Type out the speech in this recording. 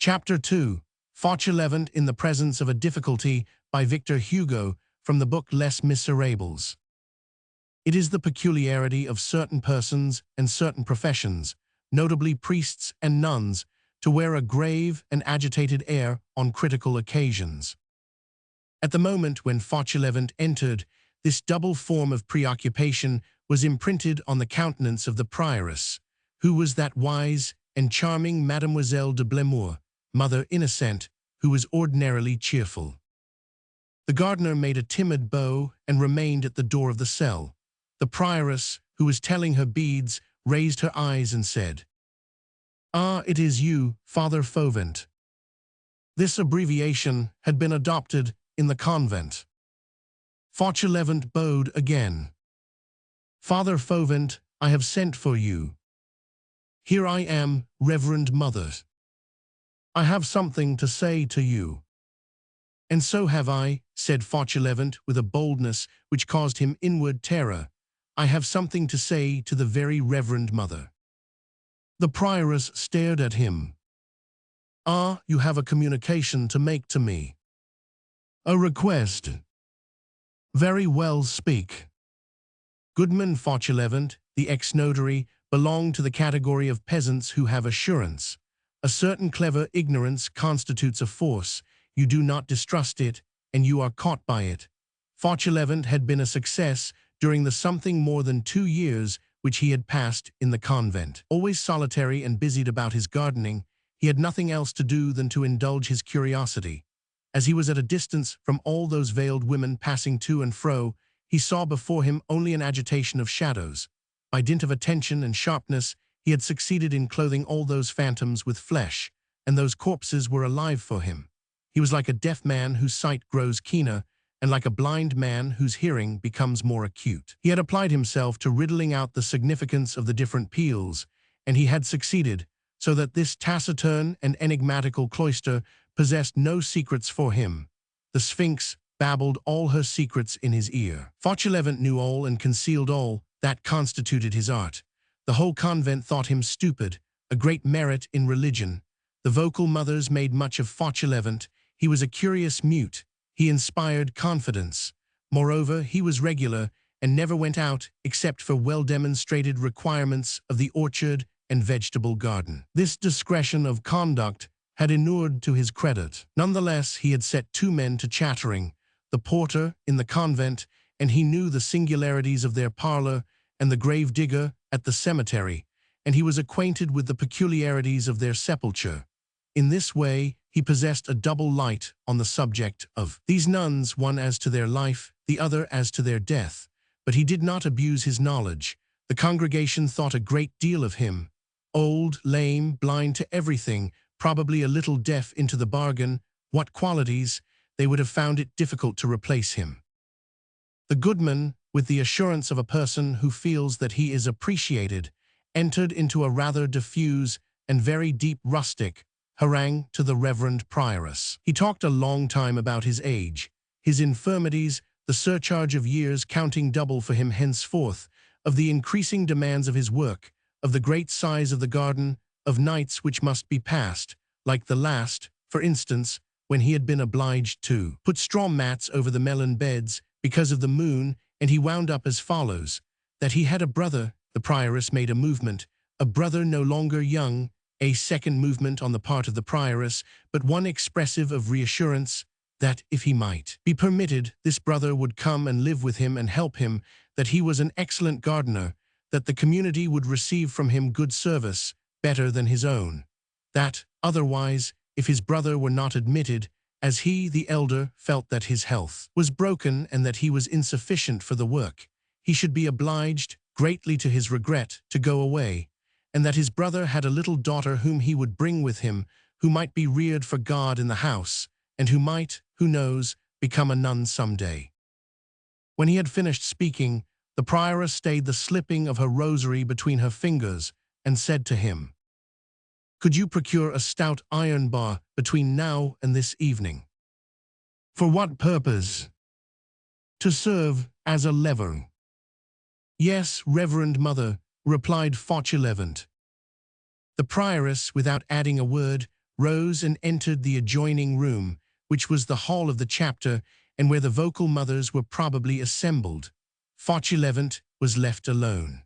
Chapter 2. Fauchelevent in the Presence of a Difficulty by Victor Hugo from the book Les Miserables. It is the peculiarity of certain persons and certain professions, notably priests and nuns, to wear a grave and agitated air on critical occasions. At the moment when Fauchelevent entered, this double form of preoccupation was imprinted on the countenance of the prioress, who was that wise and charming Mademoiselle de Blemeur, Mother Innocent, who was ordinarily cheerful. The gardener made a timid bow and remained at the door of the cell. The prioress, who was telling her beads, raised her eyes and said, "Ah, it is you, Father Fauchelevent." This abbreviation had been adopted in the convent. Fauchelevent bowed again. "Father Fauchelevent, I have sent for you." "Here I am, Reverend Mother. I have something to say to you." "And so have I," said Fauchelevent with a boldness which caused him inward terror. "I have something to say to the very Reverend Mother." The prioress stared at him. "Ah, you have a communication to make to me." "A request." "Very well, speak." Goodman Fauchelevent, the ex-notary, belonged to the category of peasants who have assurance. A certain clever ignorance constitutes a force. You do not distrust it, and you are caught by it. Fauchelevent had been a success during the something more than 2 years which he had passed in the convent. Always solitary and busied about his gardening, he had nothing else to do than to indulge his curiosity. As he was at a distance from all those veiled women passing to and fro, he saw before him only an agitation of shadows. By dint of attention and sharpness, he had succeeded in clothing all those phantoms with flesh, and those corpses were alive for him. He was like a deaf man whose sight grows keener, and like a blind man whose hearing becomes more acute. He had applied himself to riddling out the significance of the different peals, and he had succeeded, so that this taciturn and enigmatical cloister possessed no secrets for him. The Sphinx babbled all her secrets in his ear. Fauchelevent knew all and concealed all. That constituted his art. The whole convent thought him stupid, a great merit in religion. The vocal mothers made much of Fauchelevent. He was a curious mute. He inspired confidence. Moreover, he was regular and never went out except for well-demonstrated requirements of the orchard and vegetable garden. This discretion of conduct had inured to his credit. Nonetheless, he had set 2 men to chattering, the porter in the convent, and he knew the singularities of their parlor, and the grave digger at the cemetery, and he was acquainted with the peculiarities of their sepulture. In this way, he possessed a double light on the subject of these nuns, one as to their life, the other as to their death. But he did not abuse his knowledge. The congregation thought a great deal of him. Old, lame, blind to everything, probably a little deaf into the bargain, what qualities? They would have found it difficult to replace him. The goodman, with the assurance of a person who feels that he is appreciated, entered into a rather diffuse and very deep rustic harangue to the Reverend Prioress. He talked a long time about his age, his infirmities, the surcharge of years counting double for him henceforth, of the increasing demands of his work, of the great size of the garden, of nights which must be passed, like the last, for instance, when he had been obliged to put straw mats over the melon beds because of the moon, and he wound up as follows: that he had a brother. The prioress made a movement, a brother no longer young, a second movement on the part of the prioress, but one expressive of reassurance, that, if he might be permitted, this brother would come and live with him and help him, that he was an excellent gardener, that the community would receive from him good service, better than his own, that, otherwise, if his brother were not admitted, as he, the elder, felt that his health was broken and that he was insufficient for the work, he should be obliged, greatly to his regret, to go away, and that his brother had a little daughter whom he would bring with him, who might be reared for God in the house, and who might, who knows, become a nun some day. When he had finished speaking, the prioress stayed the slipping of her rosary between her fingers and said to him, "Could you procure a stout iron bar between now and this evening?" "For what purpose?" "To serve as a lever." "Yes, Reverend Mother," replied Fauchelevent. The prioress, without adding a word, rose and entered the adjoining room, which was the hall of the chapter and where the vocal mothers were probably assembled. Fauchelevent was left alone.